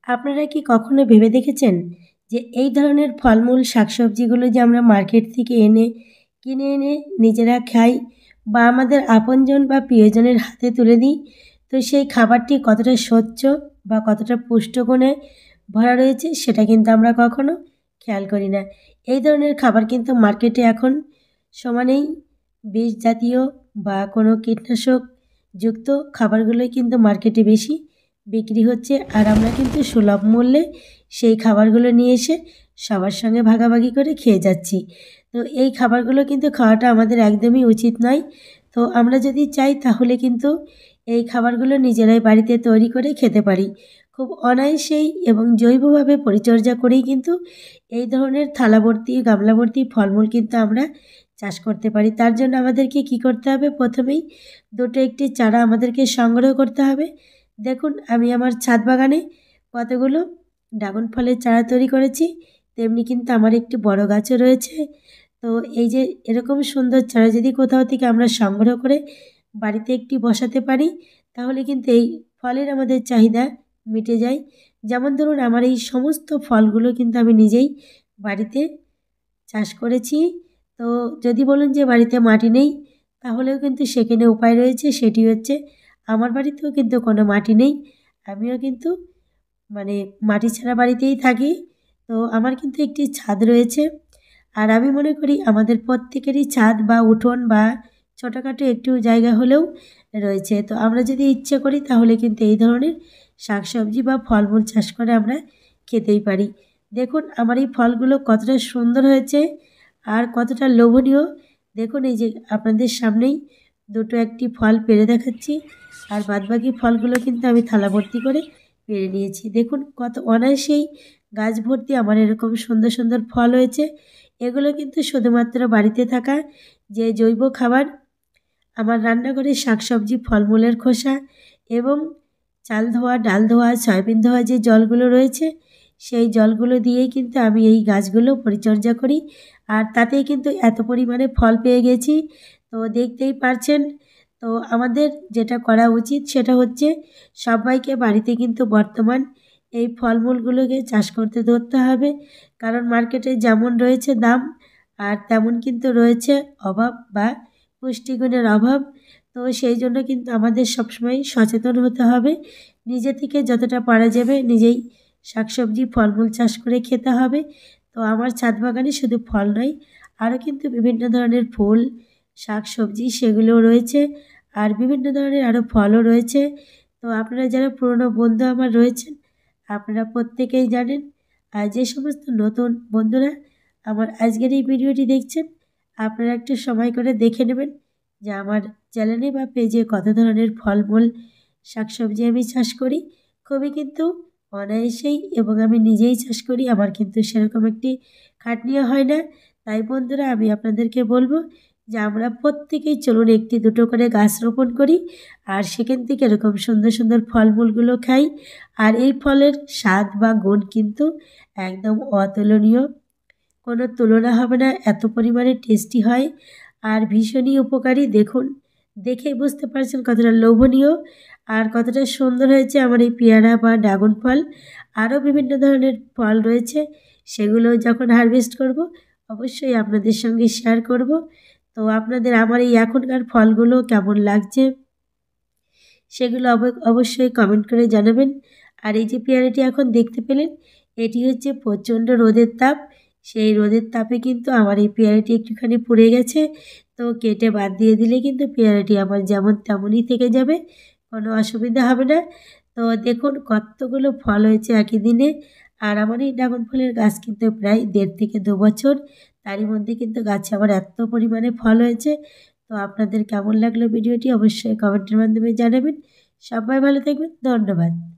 আপনারা কি কখনো ভেবে দেখেছেন যে এই ধরনের ফলমূল শাকসবজিগুলো যে আমরা মার্কেট থেকে কিনে এনে নিজেরা খাই বা আমাদের আপনজন বা প্রিয়জনের হাতে তুলে দিই, তো সেই খাবারটি কতটা স্বচ্ছ বা কতটা পুষ্টিগুণে ভরা রয়েছে সেটা কিন্তু আমরা কখনো খেয়াল করি না। এই ধরনের খাবার কিন্তু মার্কেটে এখন সমানেই বিষ জাতীয় বা কোনো কীটনাশক যুক্ত খাবারগুলোই কিন্তু মার্কেটে বেশি বিক্রি হচ্ছে। আর আমরা কিন্তু সুলভ মূল্যে সেই খাবারগুলো নিয়ে এসে সবার সঙ্গে ভাগাভাগি করে খেয়ে যাচ্ছি। তো এই খাবারগুলো কিন্তু খাওয়াটা আমাদের একদমই উচিত নয়। তো আমরা যদি চাই তাহলে কিন্তু এই খাবারগুলো নিজেরাই বাড়িতে তৈরি করে খেতে পারি। খুব অনায়াসেই এবং জৈবভাবে পরিচর্যা করেই কিন্তু এই ধরনের থালাভর্তি, গামলাভর্তি ফলমূল কিন্তু আমরা চাষ করতে পারি। তার জন্য আমাদেরকে কি করতে হবে? প্রথমেই দুটো একটি চারা আমাদেরকে সংগ্রহ করতে হবে। দেখুন, আমি আমার ছাদ বাগানে কতগুলো ড্রাগন ফলের চারা তৈরি করেছি। তেমনি কিন্তু আমার একটি বড় গাছও রয়েছে। তো এই যে এরকম সুন্দর চারা যদি কোথাও থেকে আমরা সংগ্রহ করে বাড়িতে একটি বসাতে পারি, তাহলে কিন্তু এই ফলের আমাদের চাহিদা মিটে যায়। যেমন ধরুন, আমার এই সমস্ত ফলগুলো কিন্তু আমি নিজেই বাড়িতে চাষ করেছি। তো যদি বলেন যে বাড়িতে মাটি নেই, তাহলেও কিন্তু সেখানে উপায় রয়েছে। সেটি হচ্ছে, আমার বাড়িতেও কিন্তু কোনো মাটি নেই। আমিও কিন্তু মানে মাটি ছাড়া বাড়িতেই থাকি। তো আমার কিন্তু একটি ছাদ রয়েছে। আর আমি মনে করি আমাদের প্রত্যেকেরই ছাদ বা উঠোন বা ছোটোখাটো একটু জায়গা হলেও রয়েছে। তো আমরা যদি ইচ্ছে করি তাহলে কিন্তু এই ধরনের শাকসবজি বা ফলমূল চাষ করে আমরা খেতেই পারি। দেখুন আমার এই ফলগুলো কতটা সুন্দর হয়েছে আর কতটা লোভনীয়। দেখুন এই যে আপনাদের সামনেই দুটো একটি ফল পেড়ে দেখাচ্ছি। আর বাদবাকি ফলগুলো কিন্তু আমি থালা ভর্তি করে পেড়ে নিয়েছি। দেখুন কত অনায়াসেই গাছ ভর্তি আমার এরকম সুন্দর সুন্দর ফল হয়েছে। এগুলো কিন্তু শুধুমাত্র বাড়িতে থাকা যে জৈব খাবার, আমার রান্নাঘরে শাকসবজি, ফলমূলের খোসা এবং চাল ধোয়া, ডাল ধোয়া, সয়াবিন ধোয়া যে জলগুলো রয়েছে, সেই জলগুলো দিয়েই কিন্তু আমি এই গাছগুলো পরিচর্যা করি। আর তাতেই কিন্তু এত পরিমাণে ফল পেয়ে গেছি। তো দেখতেই পারছেন। তো আমাদের যেটা করা উচিত সেটা হচ্ছে সবাইকে বাড়িতে কিন্তু বর্তমান এই ফলমূলগুলোকে চাষ করতে ধরতে হবে। কারণ মার্কেটে যেমন রয়েছে দাম, আর তেমন কিন্তু রয়েছে অভাব বা পুষ্টিগুণের অভাব। তো সেই জন্য কিন্তু আমাদের সবসময় সচেতন হতে হবে। নিজে থেকে যতটা পারা যাবে নিজেই শাকসবজি, ফলমূল চাষ করে খেতে হবে। তো আমার ছাদ বাগানে শুধু ফল নয়, আরও কিন্তু বিভিন্ন ধরনের ফুল, শাকসবজি সেগুলোও রয়েছে। আর বিভিন্ন ধরনের আরও ফলও রয়েছে। তো আপনারা যারা পুরনো বন্ধু আমার রয়েছেন, আপনারা প্রত্যেকেই জানেন। আর যে সমস্ত নতুন বন্ধুরা আমার আজকের এই ভিডিওটি দেখছেন, আপনারা একটু সময় করে দেখে নেবেন যে আমার চ্যানেলে বা পেজে কত ধরনের ফলমূল, শাকসবজি আমি চাষ করি। খুবই কিন্তু অনায়াসেই এবং আমি নিজেই চাষ করি। আমার কিন্তু সেরকম একটি খাটনিও হয় না। তাই বন্ধুরা আমি আপনাদেরকে বলবো যে আমরা প্রত্যেকেই চলুন একটি দুটো করে গাছ রোপণ করি। আর সেখান থেকে এরকম সুন্দর সুন্দর ফলমূলগুলো খাই। আর এই ফলের স্বাদ বা গুণ কিন্তু একদম অতুলনীয়, কোনো তুলনা হবে না, এত পরিমাণে টেস্টি হয় আর ভীষণই উপকারী। দেখুন, দেখেই বুঝতে পারছেন কতটা লোভনীয় আর কতটা সুন্দর হয়েছে আমার এই পেয়ারা বা ড্রাগন ফল। আরও বিভিন্ন ধরনের ফল রয়েছে, সেগুলো যখন হারভেস্ট করব অবশ্যই আপনাদের সঙ্গে শেয়ার করব। তো আপনাদের আমার এই এখনকার ফলগুলো কেমন লাগছে সেগুলো অবশ্যই কমেন্ট করে জানাবেন। আর এই যে পেয়ারাটি এখন দেখতে পেলেন, এটি হচ্ছে প্রচণ্ড রোদের তাপ। সেই রোদের তাপে কিন্তু আমার এই পেয়ারাটি একটুখানি পুড়ে গেছে। তো কেটে বাদ দিয়ে দিলে কিন্তু পেয়ারাটি আমার যেমন তেমনই থেকে যাবে, কোনো অসুবিধা হবে না। তো দেখুন কতগুলো ফল হয়েছে একই দিনে। আর আমার এই ড্রাগন ফলের গাছ কিন্তু প্রায় 1.5 থেকে 2 বছর। তারই মধ্যে কিন্তু গাছে আমার এত পরিমাণে ফল হয়েছে। তো আপনাদের কেমন লাগলো ভিডিওটি অবশ্যই কমেন্টের মাধ্যমে জানাবেন। সবাই ভালো থাকবেন। ধন্যবাদ।